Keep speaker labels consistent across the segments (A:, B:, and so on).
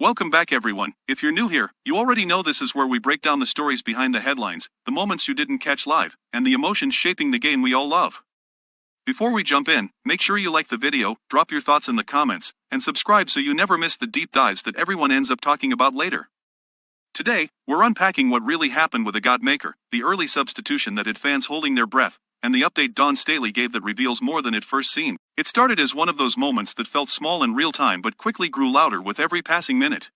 A: Welcome back everyone. If you're new here, you already know this is where we break down the stories behind the headlines, the moments you didn't catch live, and the emotions shaping the game we all love. Before we jump in, make sure you like the video, drop your thoughts in the comments, and subscribe so you never miss the deep dives that everyone ends up talking about later. Today, we're unpacking what really happened with Agot Makeer, the early substitution that had fans holding their breath, and the update Dawn Staley gave that reveals more than it first seemed. It started as one of those moments that felt small in real time but quickly grew louder with every passing minute.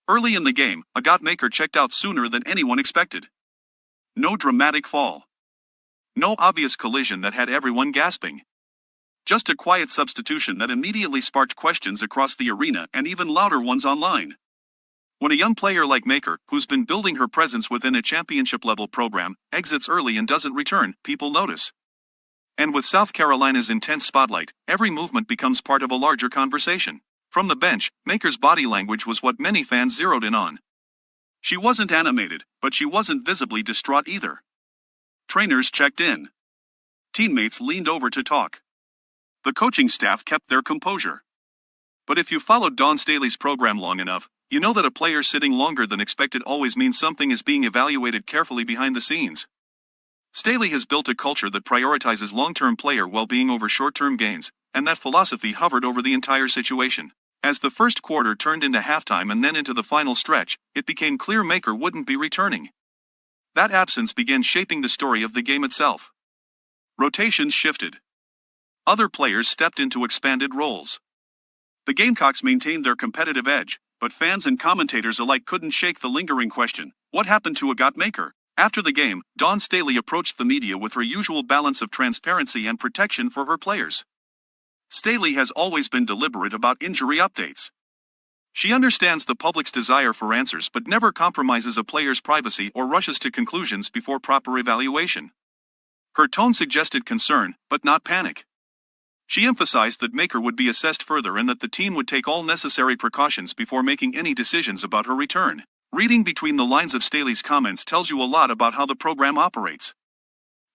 A: Early in the game, Agot Makeer checked out sooner than anyone expected. No dramatic fall. No obvious collision that had everyone gasping. Just a quiet substitution that immediately sparked questions across the arena and even louder ones online. When a young player like Makeer, who's been building her presence within a championship-level program, exits early and doesn't return, people notice. And with South Carolina's intense spotlight, every movement becomes part of a larger conversation. From the bench, Maker's body language was what many fans zeroed in on. She wasn't animated, but she wasn't visibly distraught either. Trainers checked in. Teammates leaned over to talk. The coaching staff kept their composure. But if you followed Dawn Staley's program long enough, you know that a player sitting longer than expected always means something is being evaluated carefully behind the scenes. Staley has built a culture that prioritizes long-term player well-being over short-term gains, and that philosophy hovered over the entire situation. As the first quarter turned into halftime and then into the final stretch, it became clear Makeer wouldn't be returning. That absence began shaping the story of the game itself. Rotations shifted. Other players stepped into expanded roles. The Gamecocks maintained their competitive edge, but fans and commentators alike couldn't shake the lingering question, what happened to Agot Makeer? After the game, Dawn Staley approached the media with her usual balance of transparency and protection for her players. Staley has always been deliberate about injury updates. She understands the public's desire for answers but never compromises a player's privacy or rushes to conclusions before proper evaluation. Her tone suggested concern, but not panic. She emphasized that Makeer would be assessed further and that the team would take all necessary precautions before making any decisions about her return. Reading between the lines of Staley's comments tells you a lot about how the program operates.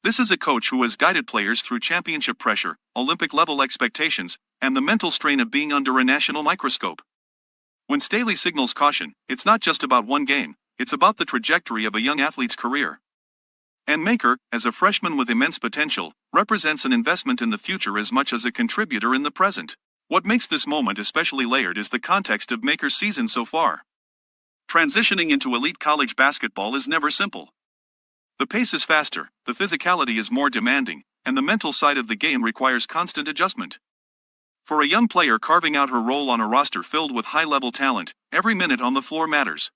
A: This is a coach who has guided players through championship pressure, Olympic-level expectations, and the mental strain of being under a national microscope. When Staley signals caution, it's not just about one game, it's about the trajectory of a young athlete's career. And Makeer, as a freshman with immense potential, represents an investment in the future as much as a contributor in the present. What makes this moment especially layered is the context of Maker's season so far. Transitioning into elite college basketball is never simple. The pace is faster, the physicality is more demanding, and the mental side of the game requires constant adjustment. For a young player carving out her role on a roster filled with high-level talent, every minute on the floor matters.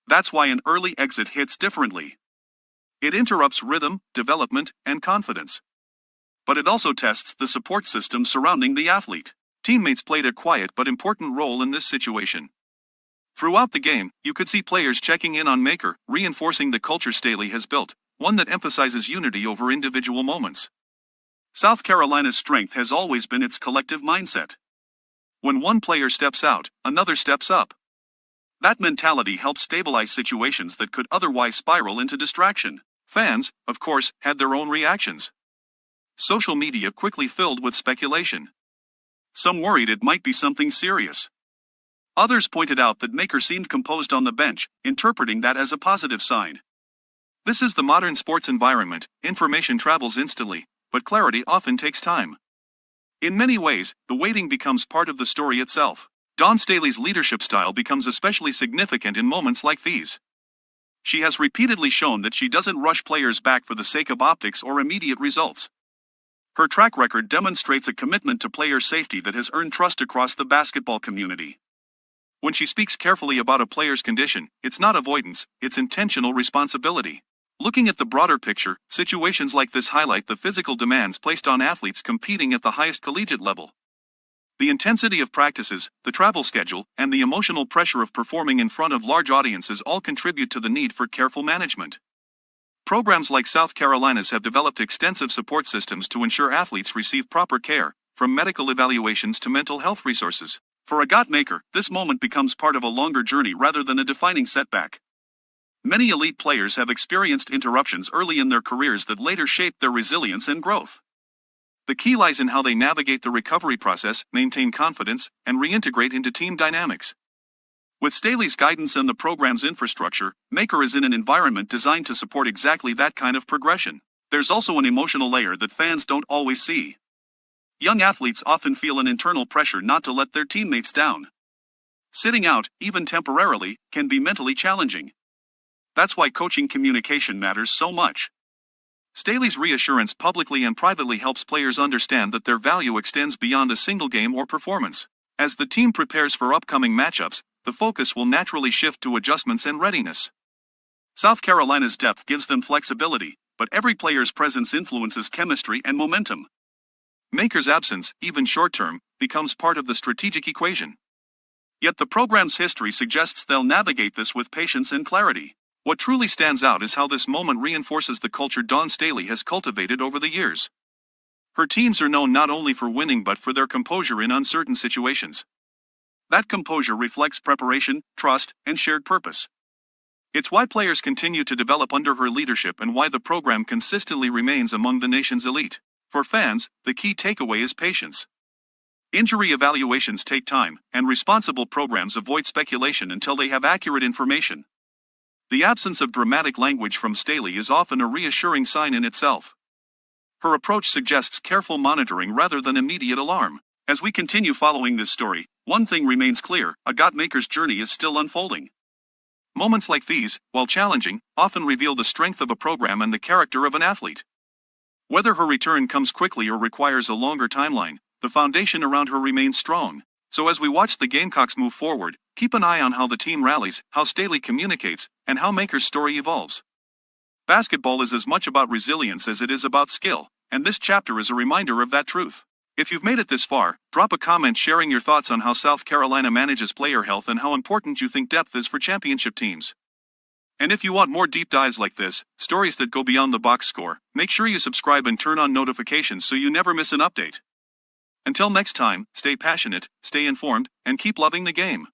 A: That's why an early exit hits differently. It interrupts rhythm, development, and confidence. But it also tests the support system surrounding the athlete. Teammates played a quiet but important role in this situation. Throughout the game, you could see players checking in on Makeer, reinforcing the culture Staley has built, one that emphasizes unity over individual moments. South Carolina's strength has always been its collective mindset. When one player steps out, another steps up. That mentality helps stabilize situations that could otherwise spiral into distraction. Fans, of course, had their own reactions. Social media quickly filled with speculation. Some worried it might be something serious. Others pointed out that Makeer seemed composed on the bench, interpreting that as a positive sign. This is the modern sports environment, information travels instantly, but clarity often takes time. In many ways, the waiting becomes part of the story itself. Dawn Staley's leadership style becomes especially significant in moments like these. She has repeatedly shown that she doesn't rush players back for the sake of optics or immediate results. Her track record demonstrates a commitment to player safety that has earned trust across the basketball community. When she speaks carefully about a player's condition, it's not avoidance, it's intentional responsibility. Looking at the broader picture, situations like this highlight the physical demands placed on athletes competing at the highest collegiate level. The intensity of practices, the travel schedule, and the emotional pressure of performing in front of large audiences all contribute to the need for careful management. Programs like South Carolina's have developed extensive support systems to ensure athletes receive proper care, from medical evaluations to mental health resources. For Agot Makeer, this moment becomes part of a longer journey rather than a defining setback. Many elite players have experienced interruptions early in their careers that later shaped their resilience and growth. The key lies in how they navigate the recovery process, maintain confidence, and reintegrate into team dynamics. With Staley's guidance and the program's infrastructure, Makeer is in an environment designed to support exactly that kind of progression. There's also an emotional layer that fans don't always see. Young athletes often feel an internal pressure not to let their teammates down. Sitting out, even temporarily, can be mentally challenging. That's why coaching communication matters so much. Staley's reassurance publicly and privately helps players understand that their value extends beyond a single game or performance. As the team prepares for upcoming matchups, the focus will naturally shift to adjustments and readiness. South Carolina's depth gives them flexibility, but every player's presence influences chemistry and momentum. Makeer's absence, even short-term, becomes part of the strategic equation. Yet the program's history suggests they'll navigate this with patience and clarity. What truly stands out is how this moment reinforces the culture Dawn Staley has cultivated over the years. Her teams are known not only for winning but for their composure in uncertain situations. That composure reflects preparation, trust, and shared purpose. It's why players continue to develop under her leadership and why the program consistently remains among the nation's elite. For fans, the key takeaway is patience. Injury evaluations take time, and responsible programs avoid speculation until they have accurate information. The absence of dramatic language from Staley is often a reassuring sign in itself. Her approach suggests careful monitoring rather than immediate alarm. As we continue following this story, one thing remains clear: Agot Makeer's journey is still unfolding. Moments like these, while challenging, often reveal the strength of a program and the character of an athlete. Whether her return comes quickly or requires a longer timeline, the foundation around her remains strong. So as we watch the Gamecocks move forward, keep an eye on how the team rallies, how Staley communicates, and how Makeer's story evolves. Basketball is as much about resilience as it is about skill, and this chapter is a reminder of that truth. If you've made it this far, drop a comment sharing your thoughts on how South Carolina manages player health and how important you think depth is for championship teams. And if you want more deep dives like this, stories that go beyond the box score, make sure you subscribe and turn on notifications so you never miss an update. Until next time, stay passionate, stay informed, and keep loving the game.